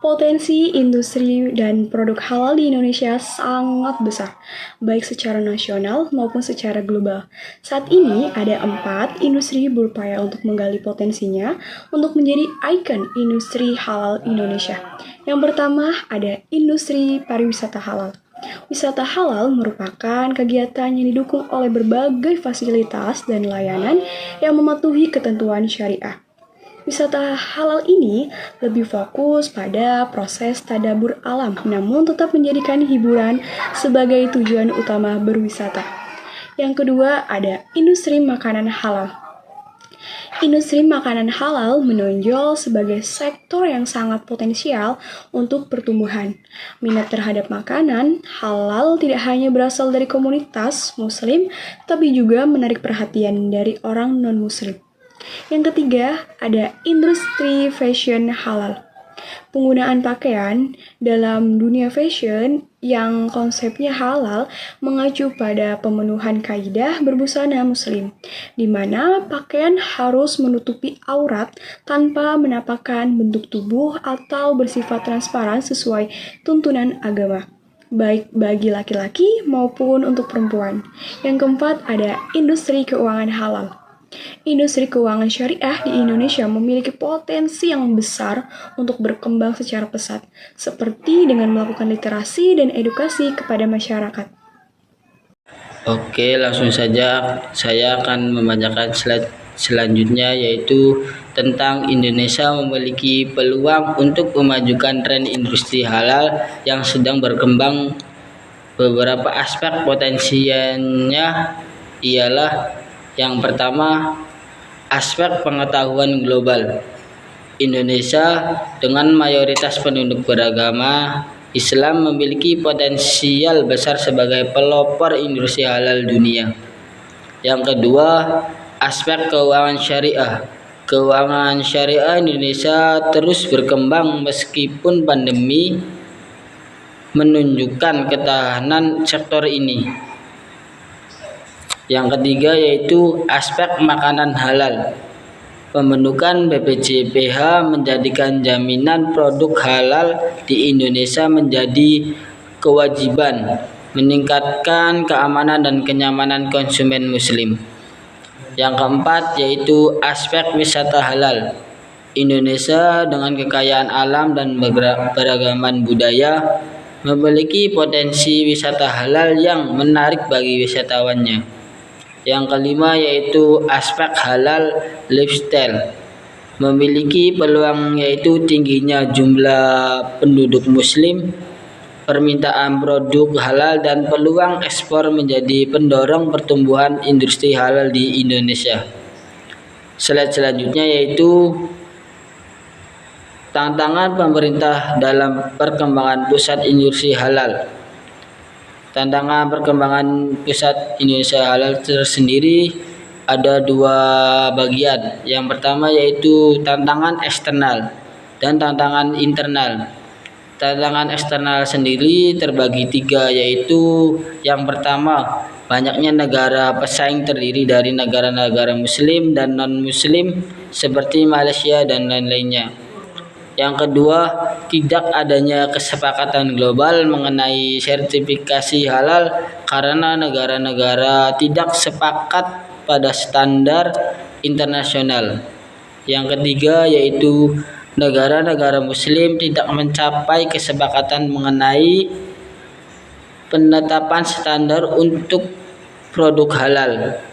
Potensi industri dan produk halal di Indonesia sangat besar, baik secara nasional maupun secara global. Saat ini ada 4 industri berupaya untuk menggali potensinya untuk menjadi ikon industri halal Indonesia. Yang pertama ada industri pariwisata halal. Wisata halal merupakan kegiatan yang didukung oleh berbagai fasilitas dan layanan yang mematuhi ketentuan syariah. Wisata halal ini lebih fokus pada proses tadabbur alam, namun tetap menjadikan hiburan sebagai tujuan utama berwisata. Yang kedua ada industri makanan halal. Industri makanan halal menonjol sebagai sektor yang sangat potensial untuk pertumbuhan. Minat terhadap makanan halal tidak hanya berasal dari komunitas Muslim, tapi juga menarik perhatian dari orang non-Muslim. Yang ketiga, ada industri fashion halal. Penggunaan pakaian dalam dunia fashion yang konsepnya halal mengacu pada pemenuhan kaidah berbusana muslim, di mana pakaian harus menutupi aurat tanpa menampakkan bentuk tubuh atau bersifat transparan sesuai tuntunan agama, baik bagi laki-laki maupun untuk perempuan. Yang keempat ada industri keuangan halal. Industri keuangan syariah di Indonesia memiliki potensi yang besar untuk berkembang secara pesat, seperti dengan melakukan literasi dan edukasi kepada masyarakat. Oke, langsung saja saya akan membacakan slide selanjutnya, yaitu tentang Indonesia memiliki peluang untuk memajukan tren industri halal yang sedang berkembang. Beberapa aspek potensinya ialah yang pertama, aspek pengetahuan global. Indonesia dengan mayoritas penduduk beragama Islam memiliki potensial besar sebagai pelopor industri halal dunia. Yang kedua, aspek keuangan syariah. Keuangan syariah Indonesia terus berkembang meskipun pandemi menunjukkan ketahanan sektor ini. Yang ketiga yaitu aspek makanan halal. Pembentukan BPJPH menjadikan jaminan produk halal di Indonesia menjadi kewajiban, meningkatkan keamanan dan kenyamanan konsumen muslim. Yang keempat yaitu aspek wisata halal. Indonesia dengan kekayaan alam dan beragaman budaya memiliki potensi wisata halal yang menarik bagi wisatawannya. Yang kelima yaitu aspek halal lifestyle. Memiliki peluang yaitu tingginya jumlah penduduk muslim, permintaan produk halal dan peluang ekspor menjadi pendorong pertumbuhan industri halal di Indonesia. Slide selanjutnya yaitu tantangan pemerintah dalam perkembangan pusat industri halal. Tantangan perkembangan pusat Indonesia halal tersendiri ada 2 bagian. Yang pertama yaitu tantangan eksternal dan tantangan internal. Tantangan eksternal sendiri terbagi 3, yaitu yang pertama, banyaknya negara pesaing terdiri dari negara-negara muslim dan non-muslim seperti Malaysia dan lain-lainnya. Yang kedua, tidak adanya kesepakatan global mengenai sertifikasi halal karena negara-negara tidak sepakat pada standar internasional. Yang ketiga yaitu negara-negara muslim tidak mencapai kesepakatan mengenai penetapan standar untuk produk halal.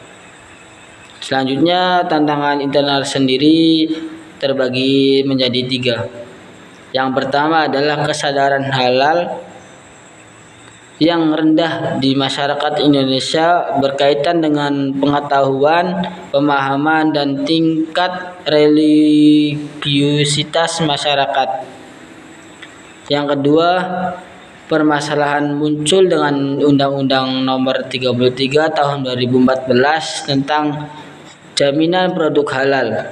Selanjutnya, tantangan internal sendiri terbagi menjadi 3. Yang pertama adalah kesadaran halal yang rendah di masyarakat Indonesia berkaitan dengan pengetahuan, pemahaman, dan tingkat religiusitas masyarakat. Yang kedua, permasalahan muncul dengan Undang-Undang Nomor 33 Tahun 2014 tentang jaminan produk halal.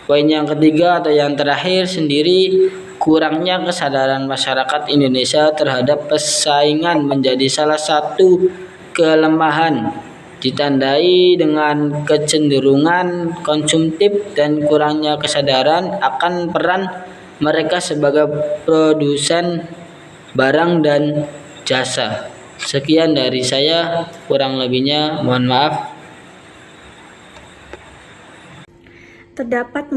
Poin yang ketiga atau yang terakhir sendiri, kurangnya kesadaran masyarakat Indonesia terhadap persaingan menjadi salah satu kelemahan, ditandai dengan kecenderungan konsumtif dan kurangnya kesadaran akan peran mereka sebagai produsen barang dan jasa. Sekian dari saya, kurang lebihnya mohon maaf. Terdapat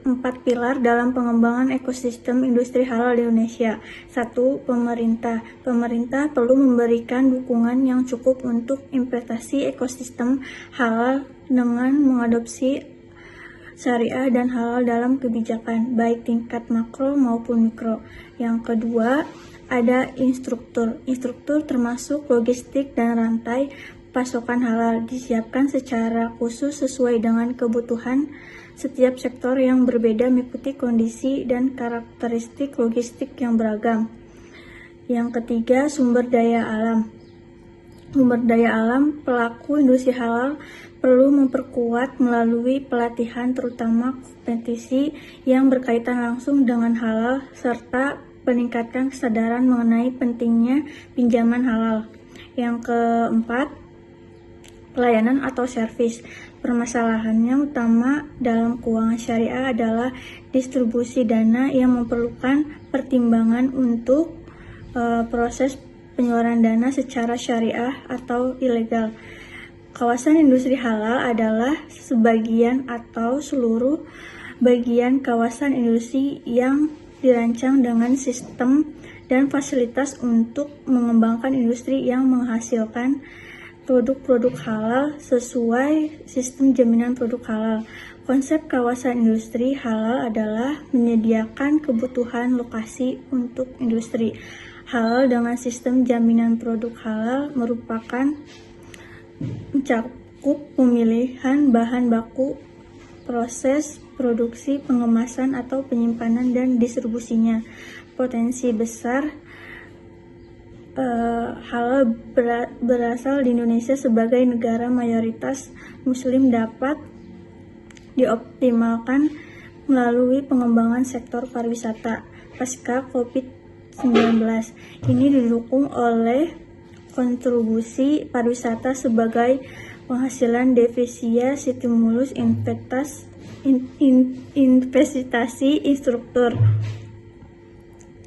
empat pilar dalam pengembangan ekosistem industri halal di Indonesia. 1. Pemerintah. Pemerintah perlu memberikan dukungan yang cukup untuk investasi ekosistem halal dengan mengadopsi syariah dan halal dalam kebijakan, baik tingkat makro maupun mikro. Yang kedua, ada instruktur. Instruktur termasuk logistik dan rantai pasokan halal disiapkan secara khusus sesuai dengan kebutuhan setiap sektor yang berbeda mengikuti kondisi dan karakteristik logistik yang beragam. Yang ketiga, sumber daya alam. Sumber daya alam pelaku industri halal perlu memperkuat melalui pelatihan terutama kompetisi yang berkaitan langsung dengan halal serta peningkatan kesadaran mengenai pentingnya pinjaman halal. Yang keempat, pelayanan atau servis. Permasalahannya utama dalam keuangan syariah adalah distribusi dana yang memerlukan pertimbangan untuk proses penyaluran dana secara syariah atau ilegal. Kawasan industri halal adalah sebagian atau seluruh bagian kawasan industri yang dirancang dengan sistem dan fasilitas untuk mengembangkan industri yang menghasilkan produk-produk halal sesuai sistem jaminan produk halal. Konsep kawasan industri halal adalah menyediakan kebutuhan lokasi untuk industri halal dengan sistem jaminan produk halal merupakan mencakup pemilihan bahan baku, proses produksi, pengemasan atau penyimpanan dan distribusinya. Potensi besar halal berasal di Indonesia sebagai negara mayoritas muslim dapat dioptimalkan melalui pengembangan sektor pariwisata pasca COVID-19. Ini didukung oleh kontribusi pariwisata sebagai penghasilan devisa, stimulus investasi instruktur,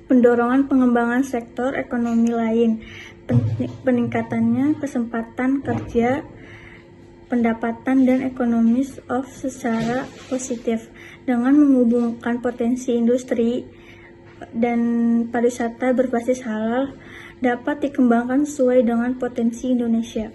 pendorongan pengembangan sektor ekonomi lain, peningkatannya kesempatan kerja, pendapatan dan ekonomis of secara positif. Dengan menghubungkan potensi industri dan pariwisata berbasis halal dapat dikembangkan sesuai dengan potensi Indonesia.